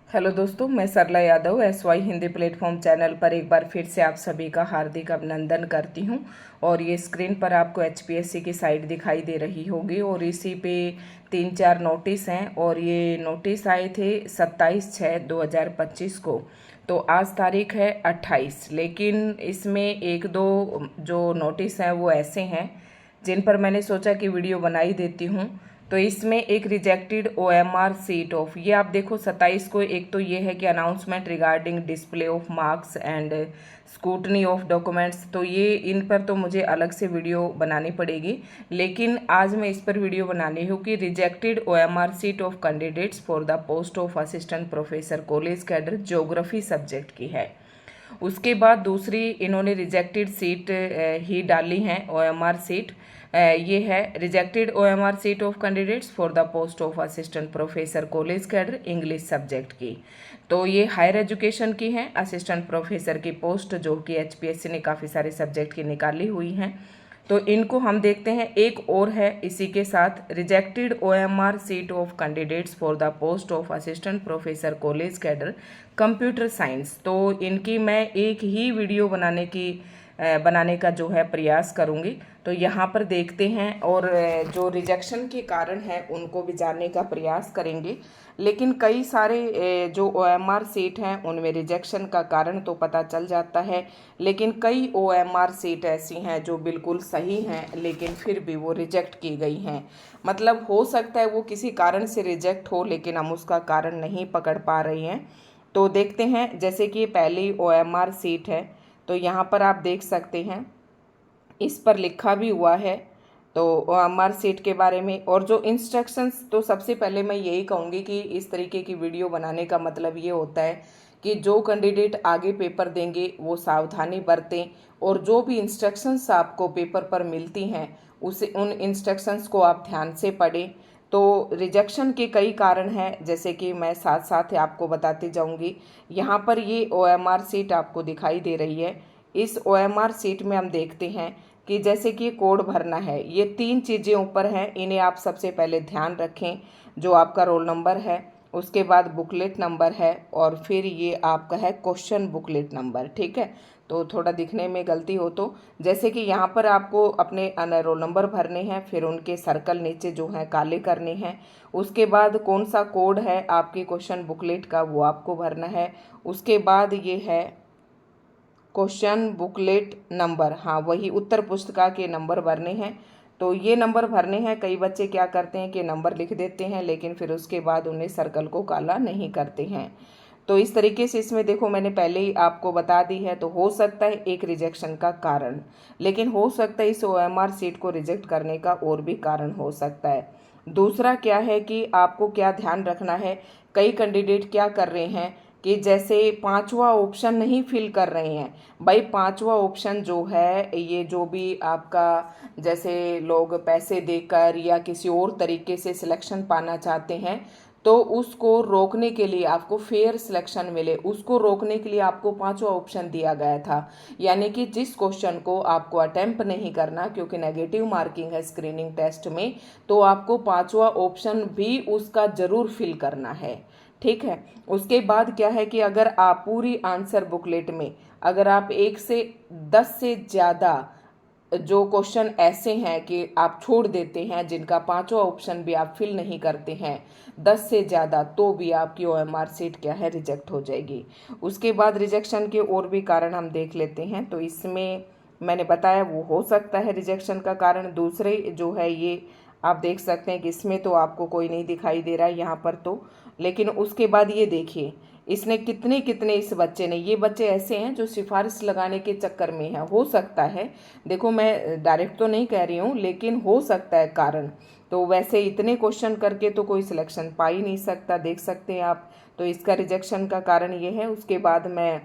Hello दोस्तों, मैं Sarla Yadav SY Hindi platform channel पर एक बार फिर से आप सभी का हार्दिक अभिनंदन करती हूं। और ये स्क्रीन पर आपको HPSC की साइट दिखाई दे रही होगी और इसी पे 3-4 नोटिस हैं और ये नोटिस आए थे 27/6/2025 को। तो आज तारीख है 28, लेकिन इसमें एक दो जो नोटिस हैं वो ऐसे हैं जिन पर मैंने सोचा कि वीडियो बनाई देती हूँ। तो इसमें एक रिजेक्टेड OMR सीट ऑफ, ये आप देखो 27 को, एक तो ये है कि announcement regarding display of marks and scrutiny of documents, तो ये इन पर तो मुझे अलग से वीडियो बनानी पड़ेगी, लेकिन आज मैं इस पर वीडियो बनानी हूँ कि rejected OMR seat of candidates for the post of assistant professor college cadre geography subject की है। उसके बाद दूसरी इन्होंने रिजेक्टेड सीट ही डाली हैं, OMR सीट। ये है rejected OMR seat of candidates for the post of assistant professor college cadre English subject की। तो ये हायर एजुकेशन की हैं, असिस्टेंट प्रोफेसर की पोस्ट, जो कि HPSC ने काफ़ी सारे सब्जेक्ट की निकाली हुई हैं। तो इनको हम देखते हैं। एक और है इसी के साथ, rejected OMR seat of candidates for the post of assistant professor college cadre computer science. तो इनकी मैं एक ही वीडियो बनाने का जो है प्रयास करूंगी। तो यहाँ पर देखते हैं और जो रिजेक्शन के कारण है उनको भी जानने का प्रयास करेंगे। लेकिन कई सारे जो OMR सीट हैं उनमें रिजेक्शन का कारण तो पता चल जाता है, लेकिन कई OMR सीट ऐसी हैं जो बिल्कुल सही हैं लेकिन फिर भी वो रिजेक्ट की गई हैं। मतलब हो सकता है वो किसी कारण से रिजेक्ट हो, लेकिन हम उसका कारण नहीं पकड़ पा रहे हैं। तो देखते हैं, जैसे कि पहली OMR सीट है, तो यहाँ पर आप देख सकते हैं इस पर लिखा भी हुआ है तो OMR सीट के बारे में। और जो इंस्ट्रक्शंस, तो सबसे पहले मैं यही कहूँगी कि इस तरीके की वीडियो बनाने का मतलब ये होता है कि जो कैंडिडेट आगे पेपर देंगे वो सावधानी बरतें, और जो भी इंस्ट्रक्शंस आपको पेपर पर मिलती हैं उसे उन इंस्ट्रक्शंस को आप ध्यान से पढ़ें। तो रिजेक्शन के कई कारण हैं, जैसे कि मैं साथ साथ आपको बताती जाऊंगी। यहाँ पर ये OMR सीट आपको दिखाई दे रही है। इस OMR सीट में हम देखते हैं कि जैसे कि कोड भरना है, ये 3 चीज़ें ऊपर हैं, इन्हें आप सबसे पहले ध्यान रखें। जो आपका रोल नंबर है, उसके बाद बुकलेट नंबर है, और फिर ये आपका है क्वेश्चन बुकलेट नंबर। ठीक है, तो थोड़ा दिखने में गलती हो तो, जैसे कि यहाँ पर आपको अपने रोल नंबर भरने हैं, फिर उनके सर्कल नीचे जो हैं काले करने हैं। उसके बाद कौन सा कोड है आपके क्वेश्चन बुकलेट का वो आपको भरना है। उसके बाद ये है क्वेश्चन बुकलेट नंबर, हाँ वही उत्तर पुस्तिका के नंबर भरने हैं। तो ये नंबर भरने हैं। कई बच्चे क्या करते हैं कि नंबर लिख देते हैं लेकिन फिर उसके बाद उन्हें सर्कल को काला नहीं करते हैं। तो इस तरीके से इसमें देखो, मैंने पहले ही आपको बता दी है। तो हो सकता है एक रिजेक्शन का कारण, लेकिन हो सकता है इस OMR सीट को रिजेक्ट करने का और भी कारण हो सकता है। दूसरा क्या है कि आपको क्या ध्यान रखना है, कई कैंडिडेट क्या कर रहे हैं कि जैसे 5वां ऑप्शन नहीं फिल कर रहे हैं। भाई 5वां ऑप्शन जो है, ये जो भी आपका, जैसे लोग पैसे देकर या किसी और तरीके से सिलेक्शन पाना चाहते हैं, तो उसको रोकने के लिए, आपको फेयर सिलेक्शन मिले उसको रोकने के लिए आपको 5वां ऑप्शन दिया गया था। यानी कि जिस क्वेश्चन को आपको अटेम्प्ट नहीं करना क्योंकि नेगेटिव मार्किंग है स्क्रीनिंग टेस्ट में, तो आपको 5वां ऑप्शन भी उसका जरूर फिल करना है। ठीक है, उसके बाद क्या है कि अगर आप पूरी आंसर बुकलेट में, अगर आप 1 से 10 से ज़्यादा जो क्वेश्चन ऐसे हैं कि आप छोड़ देते हैं, जिनका 5वां ऑप्शन भी आप फिल नहीं करते हैं, 10 से ज़्यादा, तो भी आपकी OMR सीट क्या है, रिजेक्ट हो जाएगी। उसके बाद रिजेक्शन के और भी कारण हम देख लेते हैं। तो इसमें मैंने बताया वो हो सकता है रिजेक्शन का कारण। दूसरे जो है ये आप देख सकते हैं कि इसमें तो आपको कोई नहीं दिखाई दे रहा है यहाँ पर तो, लेकिन उसके बाद ये देखिए इसने कितने कितने, इस बच्चे ने, ये बच्चे ऐसे हैं जो सिफारिश लगाने के चक्कर में है। हो सकता है, देखो मैं डायरेक्ट तो नहीं कह रही हूँ, लेकिन हो सकता है कारण। तो वैसे इतने क्वेश्चन करके तो कोई सिलेक्शन पा ही नहीं सकता, देख सकते हैं आप। तो इसका रिजेक्शन का कारण ये है। उसके बाद मैं,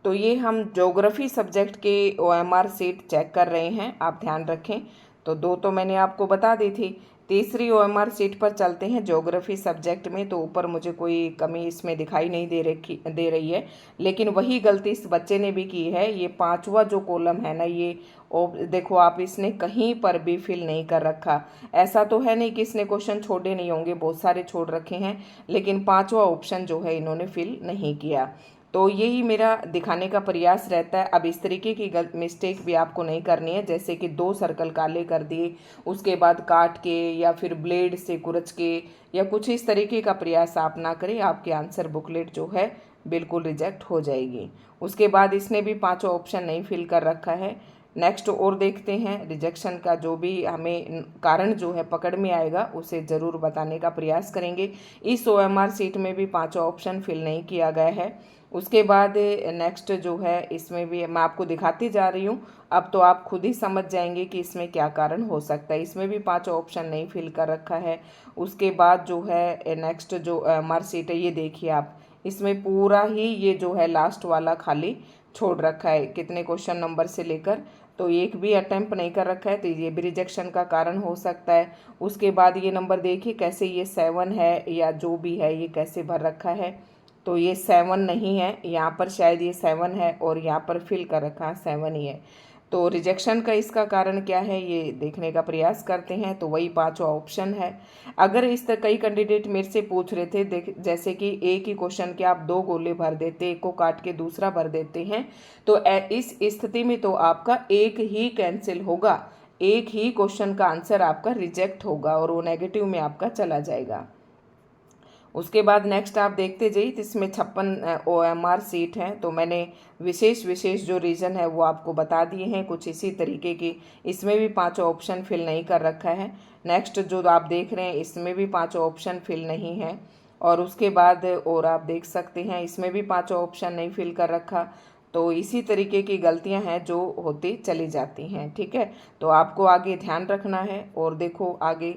तो ये हम ज्योग्राफी सब्जेक्ट के OMR सीट चेक कर रहे हैं, आप ध्यान रखें। तो 2 तो मैंने आपको बता दी थी। तीसरी ओएमआर सीट पर चलते हैं ज्योग्राफी सब्जेक्ट में। तो ऊपर मुझे कोई कमी इसमें दिखाई नहीं दे रही है, लेकिन वही गलती इस बच्चे ने भी की है। ये पांचवा जो कॉलम है ना, ये देखो आप, इसने कहीं पर भी फिल नहीं कर रखा। ऐसा तो है नहीं कि इसने क्वेश्चन छोड़े नहीं होंगे, बहुत सारे छोड़ रखे हैं, लेकिन पांचवा ऑप्शन जो है इन्होंने फिल नहीं किया। तो यही मेरा दिखाने का प्रयास रहता है। अब इस तरीके की गलत मिस्टेक भी आपको नहीं करनी है, जैसे कि 2 सर्कल काले कर दिए, उसके बाद काट के या फिर ब्लेड से कुरच के या कुछ इस तरीके का प्रयास आप ना करें, आपके आंसर बुकलेट जो है बिल्कुल रिजेक्ट हो जाएगी। उसके बाद इसने भी 5 ऑप्शन नहीं फिल कर रखा है। नेक्स्ट और देखते हैं, रिजेक्शन का जो भी हमें कारण जो है पकड़ में आएगा उसे ज़रूर बताने का प्रयास करेंगे। इस ओएमआर सीट में भी 5 ऑप्शन फिल नहीं किया गया है। उसके बाद नेक्स्ट जो है, इसमें भी मैं आपको दिखाती जा रही हूँ, अब तो आप खुद ही समझ जाएंगे कि इसमें क्या कारण हो सकता है। इसमें भी 5 ऑप्शन नहीं फिल कर रखा है। उसके बाद जो है नेक्स्ट जो ओएमआर सीट है, ये देखिए आप, इसमें पूरा ही ये जो है लास्ट वाला खाली छोड़ रखा है, कितने क्वेश्चन नंबर से लेकर, तो एक भी अटेम्प्ट नहीं कर रखा है, तो ये भी रिजेक्शन का कारण हो सकता है। उसके बाद ये नंबर देखिए कैसे, ये 7 है या जो भी है, ये कैसे भर रखा है, तो ये 7 नहीं है, यहाँ पर शायद ये 7 है और यहाँ पर फिल कर रखा है 7 ही है। तो रिजेक्शन का इसका कारण क्या है ये देखने का प्रयास करते हैं। तो वही 5वां ऑप्शन है। अगर इस तरह कई कैंडिडेट मेरे से पूछ रहे थे, देख जैसे कि एक ही क्वेश्चन के आप 2 गोले भर देते, एक को काट के दूसरा भर देते हैं, तो इस स्थिति में तो आपका एक ही कैंसिल होगा, एक ही क्वेश्चन का आंसर आपका रिजेक्ट होगा और वो नेगेटिव में आपका चला जाएगा। उसके बाद नेक्स्ट आप देखते जाइए, तो इसमें 56 ओएमआर सीट हैं। तो मैंने विशेष जो रीज़न है वो आपको बता दिए हैं, कुछ इसी तरीके की। इसमें भी 5 ऑप्शन फिल नहीं कर रखा है। नेक्स्ट जो आप देख रहे हैं, इसमें भी 5 ऑप्शन फिल नहीं है। और उसके बाद और आप देख सकते हैं, इसमें भी 5 ऑप्शन नहीं फिल कर रखा। तो इसी तरीके की गलतियां हैं जो होती चली जाती हैं, ठीक है। तो आपको आगे ध्यान रखना है। और देखो आगे,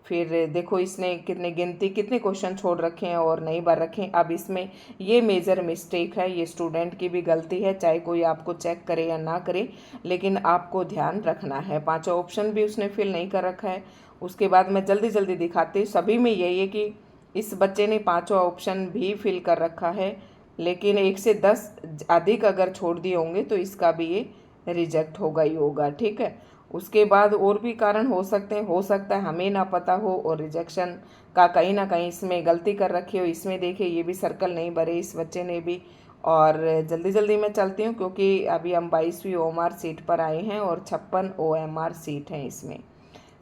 फिर देखो इसने कितने क्वेश्चन छोड़ रखे हैं और नहीं भर रखे हैं। अब इसमें ये मेजर मिस्टेक है, ये स्टूडेंट की भी गलती है, चाहे कोई आपको चेक करे या ना करे, लेकिन आपको ध्यान रखना है। 5 ऑप्शन भी उसने फिल नहीं कर रखा है। उसके बाद मैं जल्दी दिखाती हूँ। सभी में यही है कि इस बच्चे ने 5 ऑप्शन भी फिल कर रखा है, लेकिन 1 से 10 अधिक अगर छोड़ दिए होंगे तो इसका भी ये रिजेक्ट होगा ही होगा, ठीक है। उसके बाद और भी कारण हो सकते हैं, हो सकता है हमें ना पता हो और रिजेक्शन का कहीं ना कहीं इसमें गलती कर रखी हो। इसमें देखिए ये भी सर्कल नहीं भरे इस बच्चे ने भी। और जल्दी मैं चलती हूँ क्योंकि अभी हम 22वीं ओएमआर सीट पर आए हैं और 56 ओएमआर सीट हैं इसमें।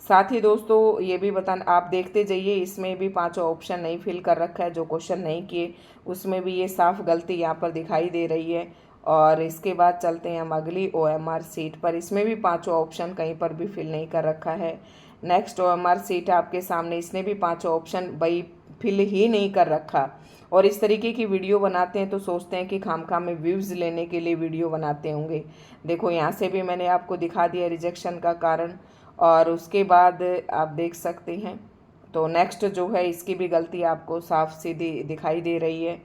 साथ ही दोस्तों ये भी बताना, आप देखते जाइए, इसमें भी 5 ऑप्शन नहीं फिल कर रखा है। जो क्वेश्चन नहीं किए उसमें भी ये साफ गलती यहाँ पर दिखाई दे रही है। और इसके बाद चलते हैं हम अगली ओएमआर सीट पर। इसमें भी 5 ऑप्शन कहीं पर भी फिल नहीं कर रखा है। नेक्स्ट ओएमआर सीट आपके सामने, इसने भी 5 ऑप्शन भाई फिल ही नहीं कर रखा। और इस तरीके की वीडियो बनाते हैं तो सोचते हैं कि खामखा में व्यूज़ लेने के लिए वीडियो बनाते होंगे। देखो यहाँ से भी मैंने आपको दिखा दिया रिजेक्शन का कारण। और उसके बाद आप देख सकते हैं, तो नेक्स्ट जो है इसकी भी गलती आपको साफ सीधी दिखाई दे रही है।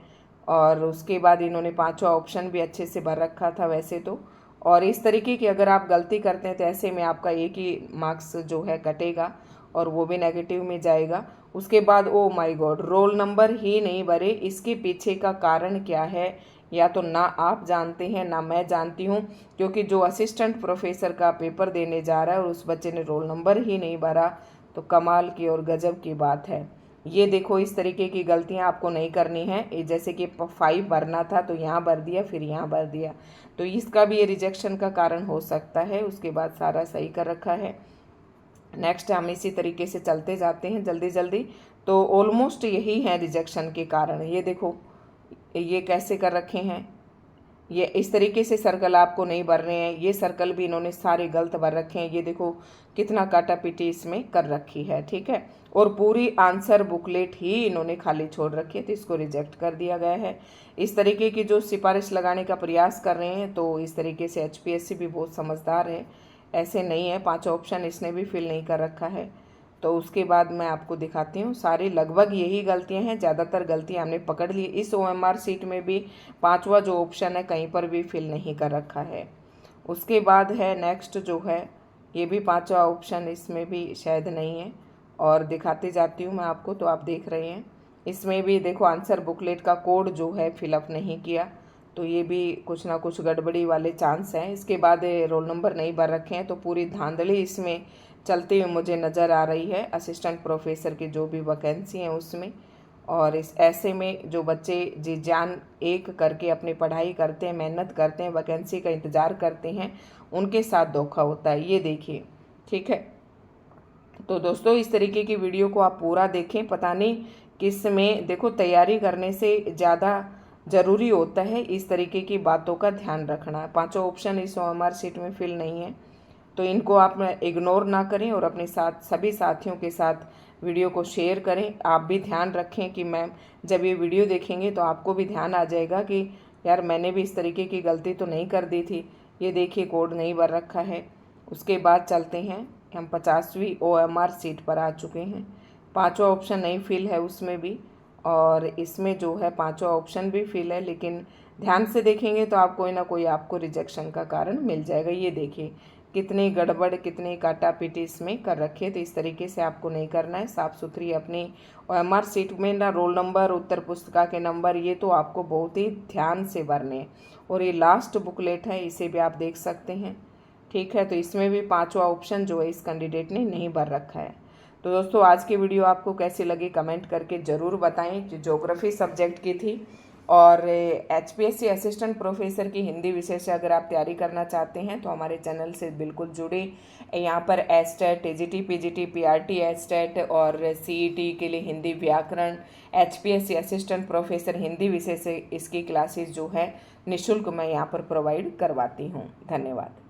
और उसके बाद इन्होंने 5वां ऑप्शन भी अच्छे से भर रखा था वैसे तो। और इस तरीके की अगर आप गलती करते हैं तो ऐसे में आपका एक ही मार्क्स जो है कटेगा और वो भी नेगेटिव में जाएगा। उसके बाद oh my God, roll number ही नहीं भरे, इसके पीछे का कारण क्या है या तो ना आप जानते हैं ना मैं जानती हूँ, क्योंकि जो असिस्टेंट प्रोफेसर का पेपर देने जा रहा है और उस बच्चे ने रोल नंबर ही नहीं भरा, तो कमाल की और गजब की बात है। ये देखो इस तरीके की गलतियां आपको नहीं करनी है। जैसे कि 5 भरना था तो यहाँ भर दिया, फिर यहाँ भर दिया, तो इसका भी ये रिजेक्शन का कारण हो सकता है। उसके बाद सारा सही कर रखा है। नेक्स्ट हम इसी तरीके से चलते जाते हैं जल्दी। तो ऑलमोस्ट यही है रिजेक्शन के कारण। ये देखो ये कैसे कर रखे हैं, ये इस तरीके से सर्कल आपको नहीं भर रहे हैं, ये सर्कल भी इन्होंने सारे गलत भर रखे हैं। ये देखो कितना काटा पीटी इसमें कर रखी है, ठीक है। और पूरी आंसर बुकलेट ही इन्होंने खाली छोड़ रखी है, तो इसको रिजेक्ट कर दिया गया है। इस तरीके की जो सिफारिश लगाने का प्रयास कर रहे हैं, तो इस तरीके से HPSC भी बहुत समझदार है, ऐसे नहीं है। 5 ऑप्शन इसने भी फिल नहीं कर रखा है। तो उसके बाद मैं आपको दिखाती हूँ, सारी लगभग यही गलतियाँ हैं, ज़्यादातर गलतियाँ हमने पकड़ ली। इस OMR सीट में भी 5वां जो ऑप्शन है कहीं पर भी फिल नहीं कर रखा है। उसके बाद है नेक्स्ट जो है, ये भी 5वां ऑप्शन इसमें भी शायद नहीं है। और दिखाते जाती हूँ मैं आपको, तो आप देख रहे हैं। इसमें भी देखो आंसर बुकलेट का कोड जो है फिलअप नहीं किया, तो ये भी कुछ ना कुछ गड़बड़ी वाले चांस हैं। इसके बाद रोल नंबर नहीं भर रखे हैं, तो पूरी धांधली इसमें चलती हुई मुझे नज़र आ रही है असिस्टेंट प्रोफेसर की जो भी वैकेंसी हैं उसमें। और इस ऐसे में जो बच्चे जी जान एक करके अपनी पढ़ाई करते हैं, मेहनत करते हैं, वैकेंसी का इंतज़ार करते हैं, उनके साथ धोखा होता है, ये देखिए। ठीक है, तो दोस्तों इस तरीके की वीडियो को आप पूरा देखें। पता नहीं किस में, देखो तैयारी करने से ज़्यादा ज़रूरी होता है इस तरीके की बातों का ध्यान रखना। पांचों ऑप्शन इस OMR शीट में फिल नहीं है, तो इनको आप इग्नोर ना करें और अपने साथ सभी साथियों के साथ वीडियो को शेयर करें। आप भी ध्यान रखें कि मैम जब ये वीडियो देखेंगे तो आपको भी ध्यान आ जाएगा कि यार मैंने भी इस तरीके की गलती तो नहीं कर दी थी। ये देखिए कोड नहीं भर रखा है। उसके बाद चलते हैं, हम 50वीं OMR सीट पर आ चुके हैं। पांचों ऑप्शन नहीं फिल है उसमें भी, और इसमें जो है पांचों ऑप्शन भी फिल है, लेकिन ध्यान से देखेंगे तो आप कोई ना कोई आपको रिजेक्शन का कारण मिल जाएगा। ये देखिए कितनी गड़बड़, कितनी काटापीटी इसमें कर रखी है। तो इस तरीके से आपको नहीं करना है। साफ़ सुथरी अपनी OMR सीट में ना रोल नंबर, उत्तर पुस्तिका के नंबर, ये तो आपको बहुत ही ध्यान से भरने हैं। और ये लास्ट बुकलेट है, इसे भी आप देख सकते हैं। ठीक है, तो इसमें भी पांचवा ऑप्शन जो है इस कैंडिडेट ने नहीं भर रखा है। तो दोस्तों आज की वीडियो आपको कैसी लगी कमेंट करके ज़रूर बताएं। जो ज्योग्राफी सब्जेक्ट की थी, और HPSC असिस्टेंट प्रोफेसर की हिंदी विषय से अगर आप तैयारी करना चाहते हैं तो हमारे चैनल से बिल्कुल जुड़े। यहाँ पर estate, TGT, PGT, PRT, estate और CET के लिए हिंदी व्याकरण, HPSC असिस्टेंट प्रोफेसर हिंदी विषय से इसकी क्लासेस जो है निःशुल्क मैं यहाँ पर प्रोवाइड करवाती हूँ। धन्यवाद।